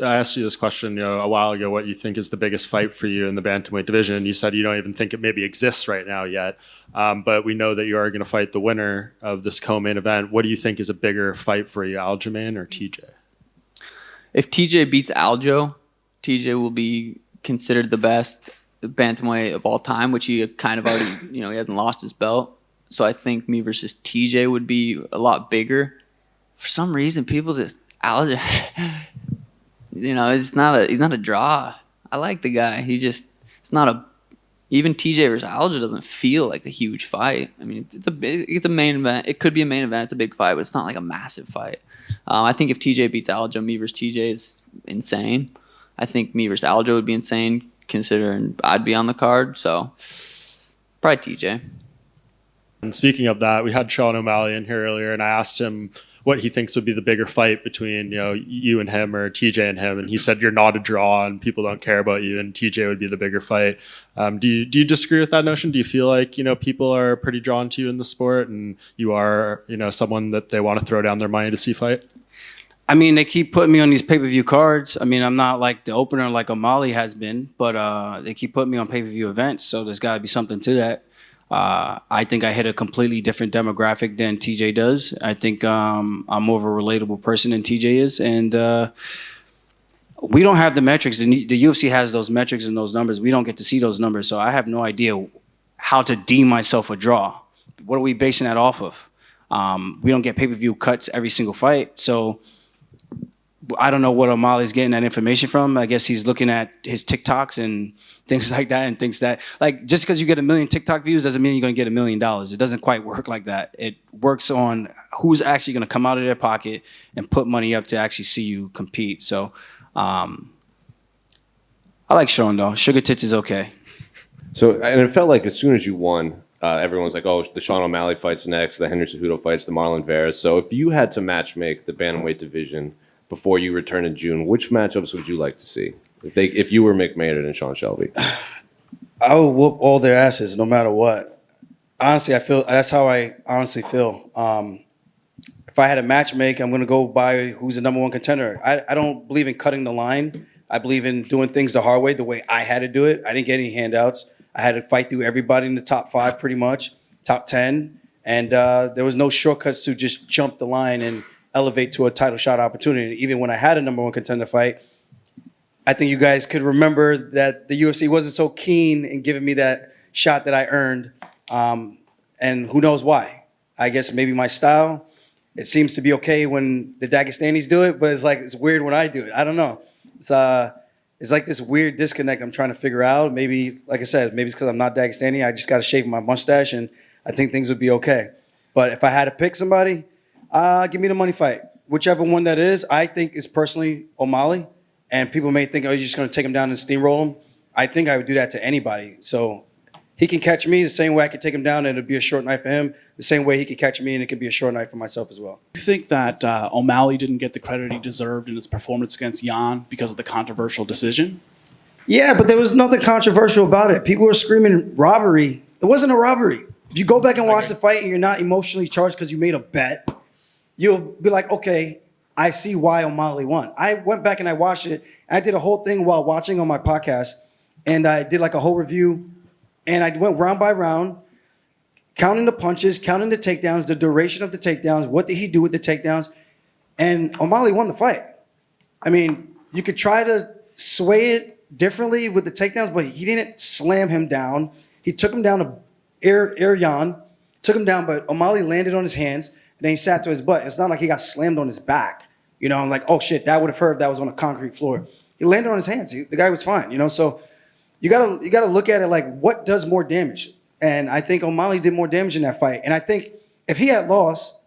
I asked you this question, a while ago, what you think is the biggest fight for you in the bantamweight division. And you said you don't even think it maybe exists right now yet. But we know that you are going to fight the winner of this co-main event. What do you think is a bigger fight for you, Aljamain or TJ? If TJ beats Aljo, TJ will be considered the best bantamweight of all time, which he kind of already, he hasn't lost his belt. So I think me versus TJ would be a lot bigger. For some reason, people just Aljo, he's not a draw. I like the guy. It's not a, even TJ versus Aljo doesn't feel like a huge fight. I mean, it's a main event. It could be a main event. It's a big fight, but it's not like a massive fight. I think if TJ beats Aljo, me versus TJ is insane. I think me versus Aljo would be insane, considering I'd be on the card. So probably TJ. And speaking of that, we had Sean O'Malley in here earlier, and I asked him what he thinks would be the bigger fight between you and him, or TJ and him, and he said you're not a draw and people don't care about you, and TJ would be the bigger fight. Do you disagree with that notion? Do you feel like people are pretty drawn to you in the sport, and you are someone that they want to throw down their money to see fight? I mean, they keep putting me on these pay-per-view cards. I mean, I'm not like the opener like O'Malley has been, but they keep putting me on pay-per-view events, so there's got to be something to that. I think I hit a completely different demographic than TJ does. I think I'm more of a relatable person than TJ is. And we don't have the metrics. The UFC has those metrics and those numbers. We don't get to see those numbers. So I have no idea how to deem myself a draw. What are we basing that off of? We don't get pay-per-view cuts every single fight. So I don't know what O'Malley's getting that information from. I guess he's looking at his TikToks and things like that, and thinks that, like, just because you get 1 million TikTok views doesn't mean you're going to get $1 million. It doesn't quite work like that. It works on who's actually going to come out of their pocket and put money up to actually see you compete. So I like Sean, though. Sugar Tits is okay. So, and it felt like as soon as you won, everyone's like, oh, the Sean O'Malley fight's next, the Henry Cejudo fight's the Marlon Vera. So if you had to match make the bantamweight division before you return in June, which matchups would you like to see? If you were Mick Maynard and Sean Shelby? I would whoop all their asses no matter what. Honestly, I feel that's how I honestly feel. If I had a match make, I'm going to go by who's the number one contender. I don't believe in cutting the line. I believe in doing things the hard way, the way I had to do it. I didn't get any handouts. I had to fight through everybody in the top 5 pretty much, top 10. And there was no shortcuts to just jump the line and elevate to a title shot opportunity. Even when I had a number one contender fight, I think you guys could remember that the UFC wasn't so keen in giving me that shot that I earned. And who knows why? I guess maybe my style. It seems to be okay when the Dagestanis do it, but it's weird when I do it. I don't know. It's like this weird disconnect I'm trying to figure out. Maybe, like I said, maybe it's because I'm not Dagestani. I just got to shave my mustache, and I think things would be okay. But if I had to pick somebody, give me the money fight. Whichever one that is, I think is personally O'Malley. And people may think, oh, you're just going to take him down and steamroll him. I think I would do that to anybody. So he can catch me the same way I could take him down and it'd be a short night for him. The same way he could catch me and it could be a short night for myself as well. Do you think that O'Malley didn't get the credit he deserved in his performance against Jan because of the controversial decision? Yeah, but there was nothing controversial about it. People were screaming robbery. It wasn't a robbery. If you go back and watch the fight and you're not emotionally charged because you made a bet, you'll be like, okay, I see why O'Malley won. I went back and I watched it. I did a whole thing while watching on my podcast, and I did like a whole review, and I went round by round, counting the punches, counting the takedowns, the duration of the takedowns, what did he do with the takedowns, and O'Malley won the fight. I mean, you could try to sway it differently with the takedowns, but he didn't slam him down. He took him down to air Jan, took him down, but O'Malley landed on his hands, and then he sat to his butt. It's not like he got slammed on his back. I'm like, oh shit, that would have hurt if that was on a concrete floor. He landed on his hands. The guy was fine, So you gotta look at it like, what does more damage? And I think O'Malley did more damage in that fight. And I think if he had lost,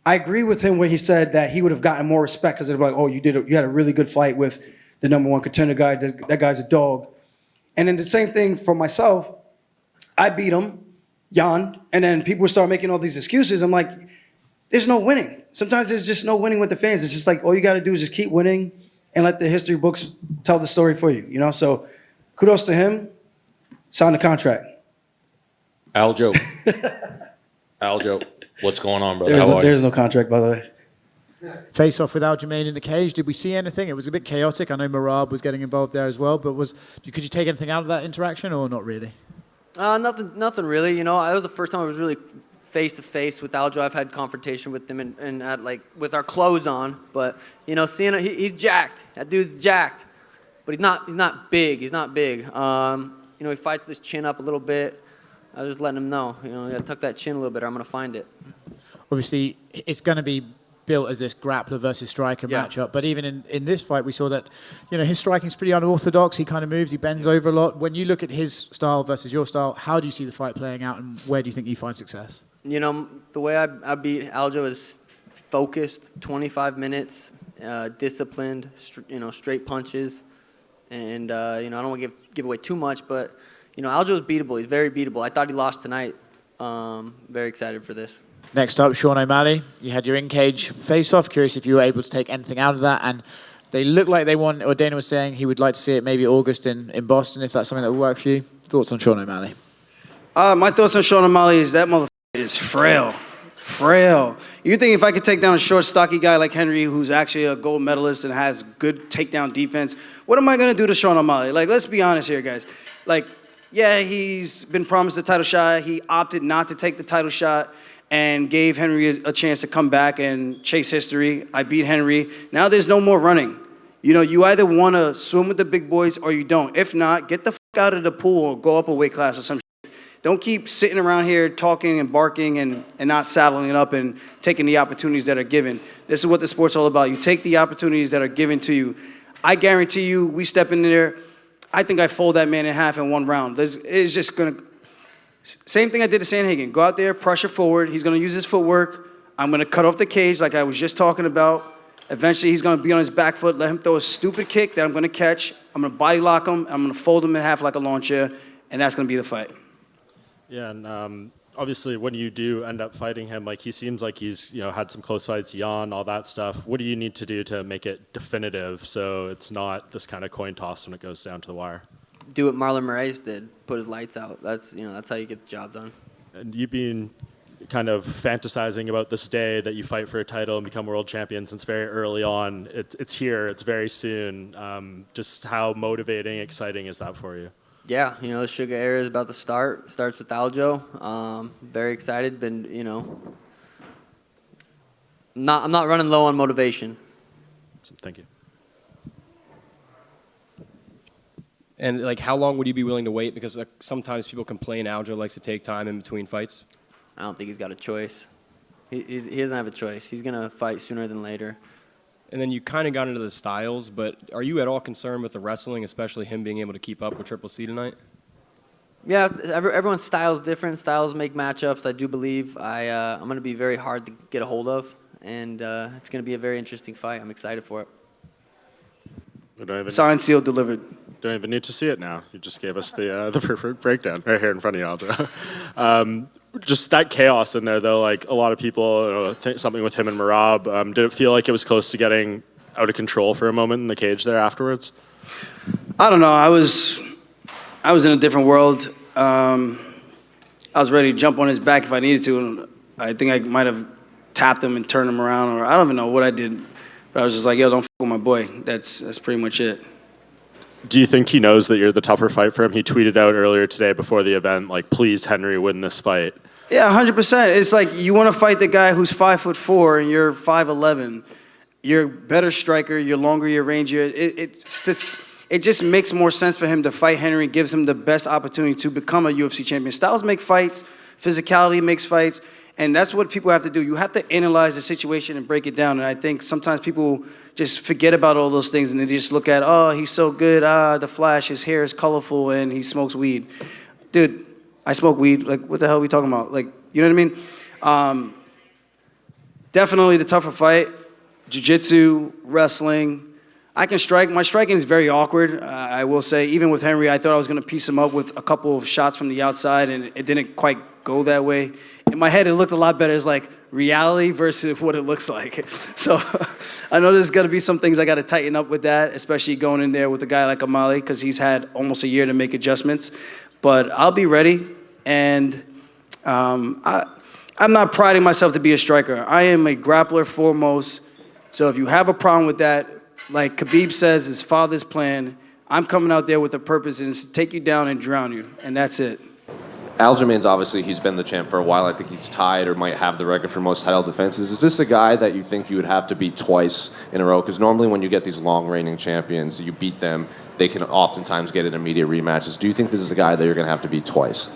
I agree with him when he said that he would have gotten more respect because they'd be like, oh, you had a really good fight with the number one contender guy. That guy's a dog. And then the same thing for myself. I beat him, Jan, and then people start making all these excuses. I'm like, there's no winning. Sometimes there's just no winning with the fans. It's just like all you got to do is just keep winning and let the history books tell the story for you. So kudos to him. Sign the contract. Aljo, what's going on, brother? There's no contract, by the way. face off with Aljamain in the cage. Did we see anything? It was a bit chaotic. I know Marab was getting involved there as well, but could you take anything out of that interaction or not really? Nothing really. You know, it was the first time I was really face to face with Aljo. I've had confrontation with him and at, like, with our clothes on, but you know, seeing it, he's jacked. That dude's jacked, but he's not big. He's not big. You know, he fights with his chin up a little bit. I was just letting him know, you know, you gotta tuck that chin a little bit or I'm gonna find it. Obviously, it's going to be built as this grappler versus striker matchup, but even in this fight, we saw that, you know, his striking's pretty unorthodox. He kind of moves, he bends over a lot. When you look at his style versus your style, how do you see the fight playing out, and where do you think you find success? You know, the way I beat Aljo is focused, 25 minutes, disciplined, you know, straight punches, and you know, I don't want to give away too much, but you know, Aljo's beatable. He's very beatable. I thought he lost tonight. Very excited for this. Next up, Sean O'Malley. You had your in-cage face-off. Curious if you were able to take anything out of that. And they look like they want, or Dana was saying he would like to see it maybe August in Boston, if that's something that would work for you. Thoughts on Sean O'Malley? My thoughts on Sean O'Malley is that motherfucker is frail. Frail. You think if I could take down a short, stocky guy like Henry, who's actually a gold medalist and has good takedown defense, what am I going to do to Sean O'Malley? Like, let's be honest here, guys. Like, yeah, he's been promised the title shot. He opted not to take the title shot and gave Henry a chance to come back and chase history. I beat Henry. Now there's no more running. You know, you either want to swim with the big boys or you don't. If not, get the fuck out of the pool or go up a weight class or some shit. Don't keep sitting around here talking and barking and not saddling it up and taking the opportunities that are given. This is what the sport's all about. You take the opportunities that are given to you. I guarantee you, we step in there, I think I fold that man in half in one round. It's just going to... Same thing I did to Sandhagen. Go out there, pressure forward. He's going to use his footwork. I'm going to cut off the cage like I was just talking about. Eventually, he's going to be on his back foot, let him throw a stupid kick that I'm going to catch. I'm going to body lock him. I'm going to fold him in half like a lawn chair, and that's going to be the fight. Yeah, and obviously when you do end up fighting him, like he seems like he's, you know, had some close fights, Jan, all that stuff. What do you need to do to make it definitive so it's not this kind of coin toss when it goes down to the wire? Do what Marlon Moraes did, put his lights out. That's, you know, that's how you get the job done. And you've been kind of fantasizing about this day that you fight for a title and become world champion since very early on. It's here, it's very soon. Just how motivating, exciting is that for you? Yeah, you know, the Sugar era is about to start. It starts with Aljo. Very excited. Been, you know, I'm not running low on motivation. Awesome, thank you. And like, how long would you be willing to wait? Because like, sometimes people complain Aljo likes to take time in between fights. I don't think he's got a choice. He doesn't have a choice. He's gonna fight sooner than later. And then you kind of got into the styles, but are you at all concerned with the wrestling, especially him being able to keep up with Triple C tonight? Yeah, everyone's style is different. Styles make matchups. I do believe I'm going to be very hard to get a hold of, and it's going to be a very interesting fight. I'm excited for it. Signed, sealed, delivered. Don't even need to see it now. You just gave us the perfect breakdown right here in front of you, Aljo. Just that chaos in there, though, like a lot of people, you know, think something with him and Marab. Did it feel like it was close to getting out of control for a moment in the cage there afterwards? I don't know. I was in a different world. I was ready to jump on his back if I needed to. And I think I might have tapped him and turned him around, or I don't even know what I did. But I was just like, yo, don't f with my boy. That's pretty much it. Do you think he knows that you're the tougher fight for him? He tweeted out earlier today before the event, like, please, Henry, win this fight. Yeah, 100%. It's like you want to fight the guy who's 5'4" and you're 5'11". You're a better striker. You're longer. You're rangier. It just makes more sense for him to fight Henry. Gives him the best opportunity to become a UFC champion. Styles make fights. Physicality makes fights. And that's what people have to do. You have to analyze the situation and break it down. And I think sometimes people just forget about all those things and they just look at, oh, he's so good. The Flash, his hair is colorful and he smokes weed. Dude, I smoke weed. Like, what the hell are we talking about? Like, you know what I mean? Definitely the tougher fight. Jiu-jitsu, wrestling. I can strike. My striking is very awkward, I will say. Even with Henry, I thought I was going to piece him up with a couple of shots from the outside, and it didn't quite go that way. In my head, it looked a lot better. It's like reality versus what it looks like. So I know there's got to be some things I got to tighten up with that, especially going in there with a guy like O'Malley, because he's had almost a year to make adjustments. But I'll be ready, and I'm not priding myself to be a striker. I am a grappler foremost, So if you have a problem with that, like Khabib says, his father's plan, I'm coming out there with a purpose, and it's to take you down and drown you, and that's it. Aljamain's obviously, he's been the champ for a while. I think he's tied or might have the record for most title defenses. Is this a guy that you think you would have to beat twice in a row? Because normally when you get these long reigning champions, you beat them, they can oftentimes get in immediate rematches. Do you think this is a guy that you're going to have to beat twice?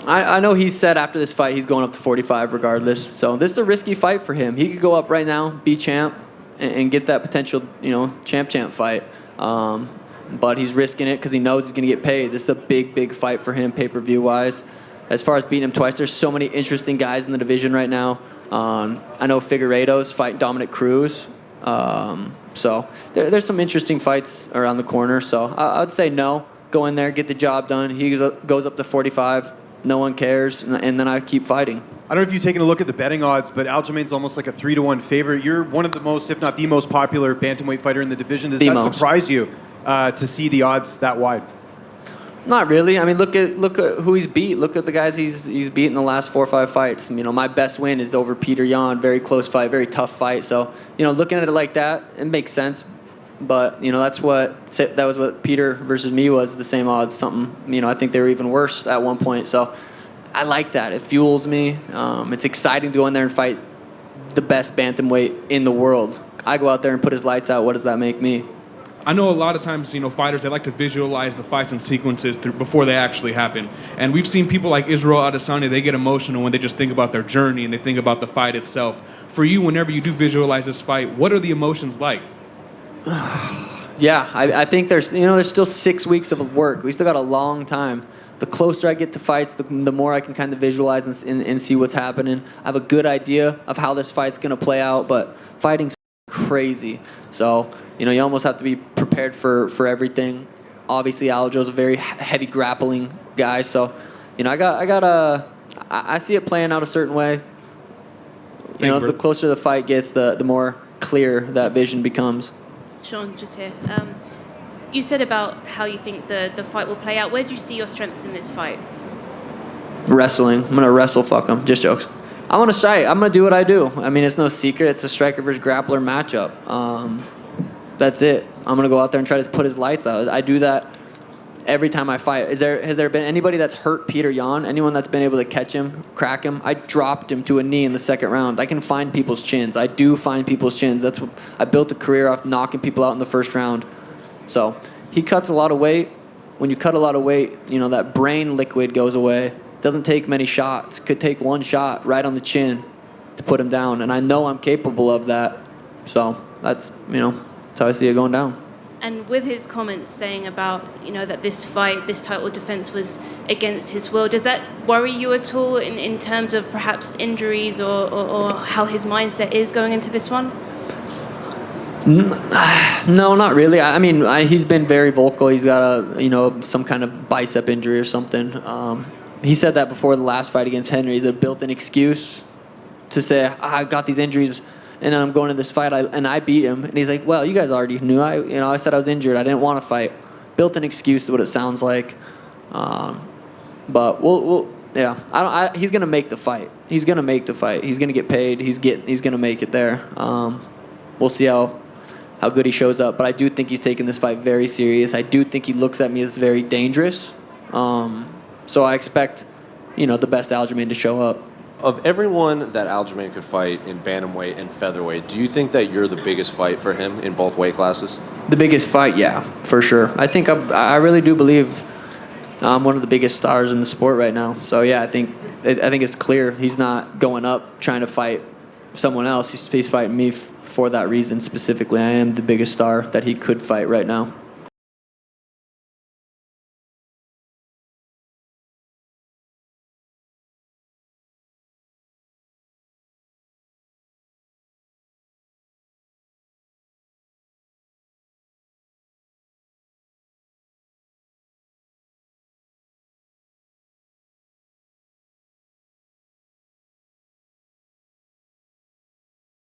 I know he said after this fight he's going up to 45 regardless. So this is a risky fight for him. He could go up right now, be champ, and get that potential, champ fight. But he's risking it because he knows he's going to get paid. This is a big fight for him pay-per-view wise. As far as beating him twice, there's so many interesting guys in the division right now. I know Figueiredo's fighting Dominic Cruz. So there's some interesting fights around the corner. So I would say no. Go in there, get the job done. He goes up to 45. No one cares. And then I keep fighting. I don't know if you've taken a look at the betting odds, but Aljamain's almost like a 3-1 favorite. You're one of the most, if not the most popular bantamweight fighter in the division. Does that surprise you to see the odds that wide? Not really. I mean, look at who he's beat. Look at the guys he's beat in the last 4 or 5 fights. My best win is over Peter Yan. Very close fight, very tough fight. So, looking at it like that, it makes sense. But that was what Peter versus me was, the same odds. Something. I think they were even worse at one point. So, I like that. It fuels me. It's exciting to go in there and fight the best bantamweight in the world. I go out there and put his lights out. What does that make me? I know a lot of times, fighters, they like to visualize the fights and sequences before they actually happen. And we've seen people like Israel Adesanya, they get emotional when they just think about their journey and they think about the fight itself. For you, whenever you do visualize this fight, what are the emotions like? Yeah, I think there's still 6 weeks of work. We still got a long time. The closer I get to fights, the more I can kind of visualize and see what's happening. I have a good idea of how this fight's going to play out, but fighting's crazy. So, you almost have to be prepared for everything. Obviously, Aljo's a very heavy grappling guy, so, I see it playing out a certain way. The closer the fight gets, the more clear that vision becomes. Sean, just here. You said about how you think the fight will play out. Where do you see your strengths in this fight? Wrestling. I'm going to wrestle fuck him. Just jokes. I'm going to fight. I'm going to do what I do. I mean, it's no secret. It's a striker versus grappler matchup. That's it. I'm going to go out there and try to put his lights out. I do that every time I fight. Has there been anybody that's hurt Peter Yan? Anyone that's been able to catch him, crack him? I dropped him to a knee in the second round. I can find people's chins. I do find people's chins. I built a career off knocking people out in the first round. So he cuts a lot of weight. When you cut a lot of weight, that brain liquid goes away. Doesn't take many shots. Could take one shot right on the chin to put him down. And I know I'm capable of that. So that's how I see it going down. And with his comments saying about, that this fight, this title defense was against his will, does that worry you at all in terms of perhaps injuries or how his mindset is going into this one? No, not really. I mean, he's been very vocal. He's got some kind of bicep injury or something. He said that before the last fight against Henry. He's a built-in excuse to say, I got these injuries and I'm going to this fight and I beat him. And he's like, well, you guys already knew. I said I was injured. I didn't want to fight. Built-in excuse is what it sounds like. But he's going to make the fight. He's going to make the fight. He's going to get paid. He's going to make it there. We'll see how good he shows up. But I do think he's taking this fight very serious. I do think he looks at me as very dangerous. So I expect, the best Aljamain to show up. Of everyone that Aljamain could fight in bantamweight and featherweight, do you think that you're the biggest fight for him in both weight classes? The biggest fight, yeah, for sure. I think I really do believe I'm one of the biggest stars in the sport right now. So yeah, I think it's clear he's not going up trying to fight someone else. He's fighting me for that reason specifically. I am the biggest star that he could fight right now.